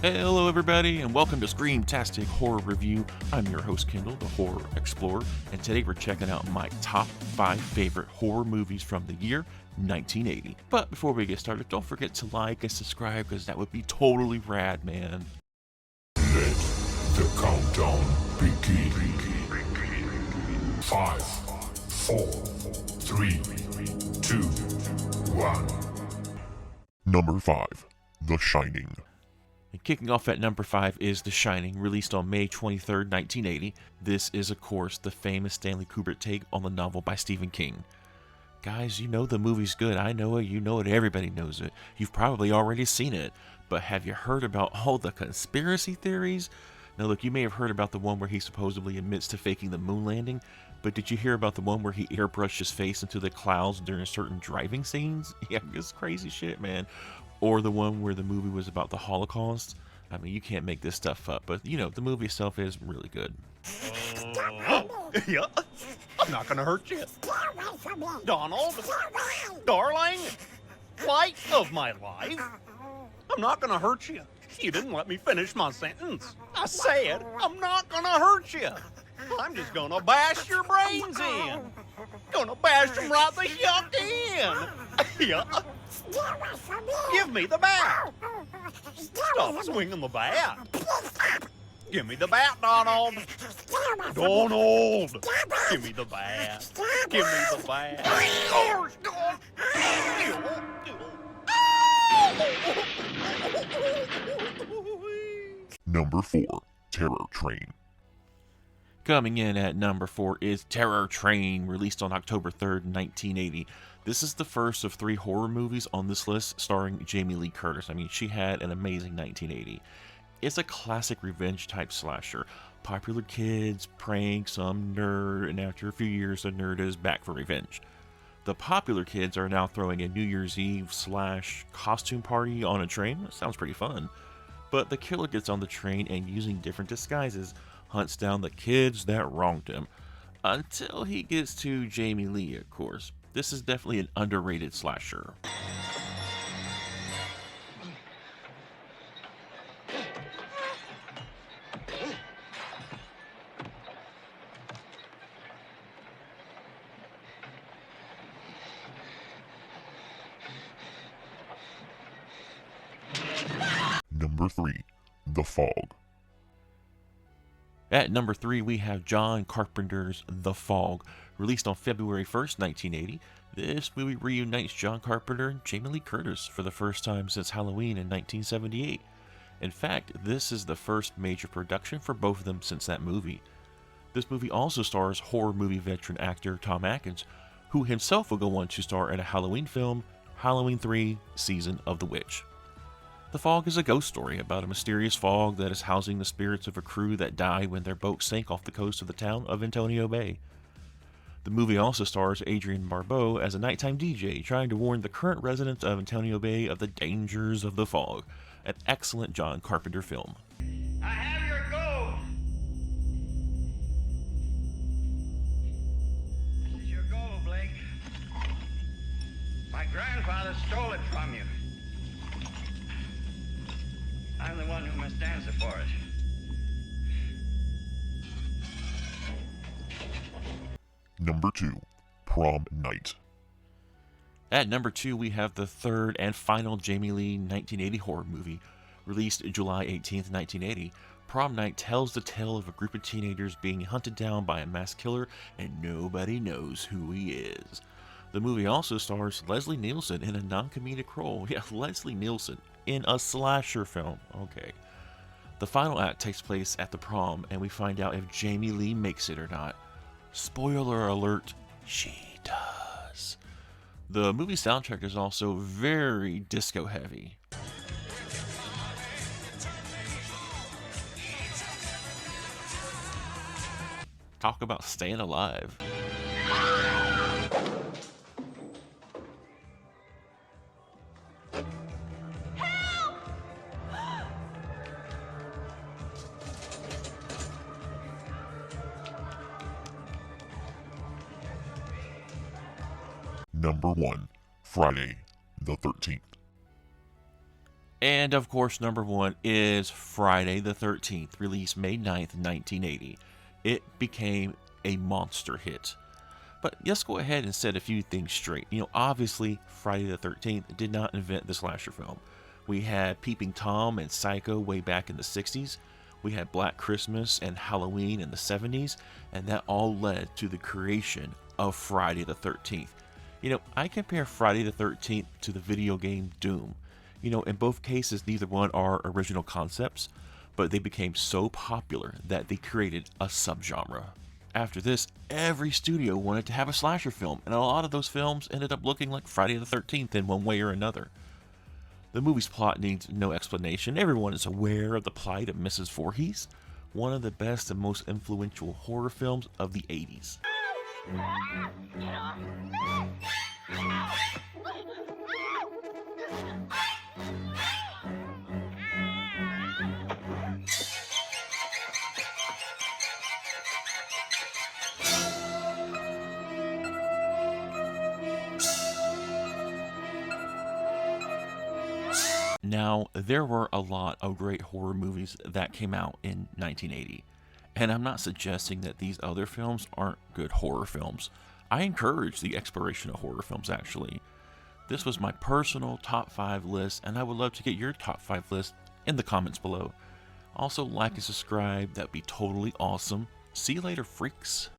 Hello everybody and welcome to ScreamTastic Horror Review. I'm your host Kendall, the Horror Explorer, and today we're checking out my top 5 favorite horror movies from the year 1980. But before we get started, don't forget to like and subscribe because that would be totally rad, man. Let the countdown begin. 5, 4, 3, 2, 1. Number 5, The Shining. And kicking off at number 5 is The Shining, released on May 23rd, 1980. This is, of course, the famous Stanley Kubrick take on the novel by Stephen King. Guys, you know the movie's good. I know it, you know it, everybody knows it. You've probably already seen it. But have you heard about all the conspiracy theories? Now look, you may have heard about the one where he supposedly admits to faking the moon landing, but did you hear about the one where he airbrushed his face into the clouds during certain driving scenes? Yeah, it's crazy shit, man. Or the one where the movie was about the Holocaust. I mean, you can't make this stuff up, but you know, the movie itself is really good. Yeah, I'm not gonna hurt you. Donald, darling, light of my life, I'm not gonna hurt you. You didn't let me finish my sentence. I said, I'm not gonna hurt you. I'm just gonna bash your brains in. Gonna bash them right the yuck in. Yeah. Give me the bat. Stop swinging the bat. Give me the bat, Donald. Donald. Give me the bat. Give me the bat. Number 4, Terror Train. Coming in at number 4 is Terror Train, released on October 3rd, 1980. This is the first of 3 horror movies on this list starring Jamie Lee Curtis. I mean, she had an amazing 1980. It's a classic revenge-type slasher. Popular kids, prank some nerd, and after a few years, the nerd is back for revenge. The popular kids are now throwing a New Year's Eve / costume party on a train. That sounds pretty fun. But the killer gets on the train and, using different disguises, hunts down the kids that wronged him. Until he gets to Jamie Lee, of course. This is definitely an underrated slasher. Number 3, The Fog. At number 3, we have John Carpenter's The Fog, released on February 1st, 1980. This movie reunites John Carpenter and Jamie Lee Curtis for the first time since Halloween in 1978. In fact, this is the first major production for both of them since that movie. This movie also stars horror movie veteran actor Tom Atkins, who himself will go on to star in a Halloween film, Halloween 3: Season of the Witch. The Fog is a ghost story about a mysterious fog that is housing the spirits of a crew that died when their boat sank off the coast of the town of Antonio Bay. The movie also stars Adrienne Barbeau as a nighttime DJ trying to warn the current residents of Antonio Bay of the dangers of the fog. An excellent John Carpenter film. I have your gold. This is your gold, Blake. My grandfather stole it from you. I'm the one who must answer for it. Number 2, Prom Night. At number 2, we have the third and final Jamie Lee 1980 horror movie. Released July 18th, 1980, Prom Night tells the tale of a group of teenagers being hunted down by a mass killer and nobody knows who he is. The movie also stars Leslie Nielsen in a non-comedic role. Yeah, Leslie Nielsen in a slasher film. Okay. The final act takes place at the prom, and we find out if Jamie Lee makes it or not. Spoiler alert, she does. The movie soundtrack is also very disco heavy. Talk about staying alive. Number 1, Friday the 13th. And of course, number one is Friday the 13th, released May 9th, 1980. It became a monster hit. But let's go ahead and set a few things straight. Obviously, Friday the 13th did not invent the slasher film. We had Peeping Tom and Psycho way back in the 60s. We had Black Christmas and Halloween in the 70s, and that all led to the creation of Friday the 13th. I compare Friday the 13th to the video game Doom. In both cases, neither one are original concepts, but they became so popular that they created a subgenre. After this, every studio wanted to have a slasher film, and a lot of those films ended up looking like Friday the 13th in one way or another. The movie's plot needs no explanation. Everyone is aware of the plight of Mrs. Voorhees, one of the best and most influential horror films of the 80s. Now, there were a lot of great horror movies that came out in 1980, and I'm not suggesting that these other films aren't good horror films. I encourage the exploration of horror films, actually. This was my personal top 5 list, and I would love to get your top 5 list in the comments below. Also, like and subscribe, that'd be totally awesome. See you later, freaks.